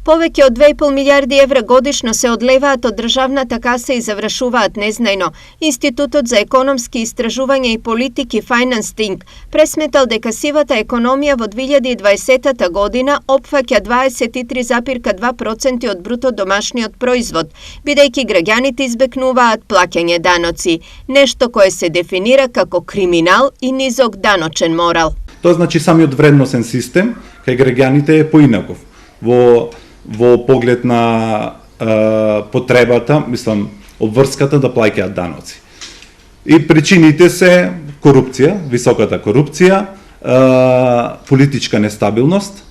Повеќе од 2,5 милиарди евра годишно се одлеваат од државната каса и завршуваат незнајно. Институтот за економски истражувања и политики Finance Think пресметал дека сивата економија во 2020 година опфаќа 23,2% од бруто домашниот производ, бидејќи граѓаните избегнуваат плаќање даноци, нешто кое се дефинира како криминал и низок даночен морал. Тоа значи самиот вредносен систем кај граѓаните е поинаков во поглед на потребата, обврската да плаќаат даноци. И причините се корупција, високата корупција, политичка нестабилност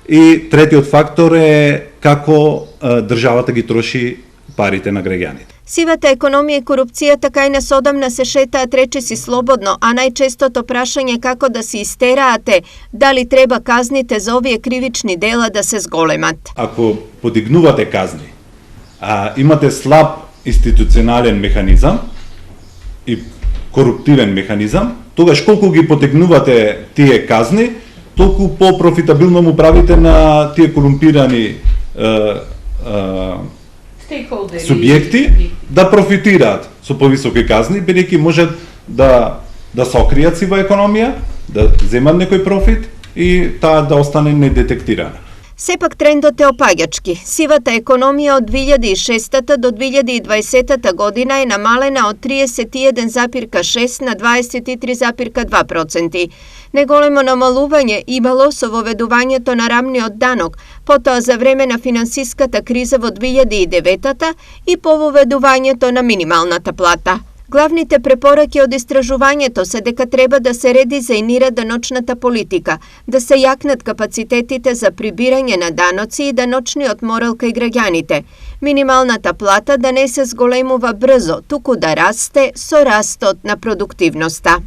и третиот фактор е како државата ги троши парите на граѓаните. Сивата економија и корупцијата кај нас одамна се шетаат речиси слободно, а најчестото прашање како да се истераате, дали треба казните за овие кривични дела да се зголемат. Ако подигнувате казни, а имате слаб институционален механизам и коруптивен механизам, тогаш колку ги потегнувате тие казни, толку по-профитабилно му правите на тие корумпирани субјекти да профитираат со повисоки казни, бидејќи можат да се окријат сива економија, да земат некој профит и таа да остане недетектирана. Сепак трендот е опаѓачки. Сивата економија од 2006 до 2020 година е намалена од 31,6 на 23,2%. Неголемо намалување имало со воведувањето на рамниот данок, потоа за време на финансиската криза во 2009 и по воведувањето на минималната плата. Главните препораки од истражувањето се дека треба да се редизајнира даночната политика, да се јакнат капацитетите за прибирање на даноци и даночниот морал кај граѓаните. Минималната плата да не се зголемува брзо, туку да расте со растот на продуктивноста.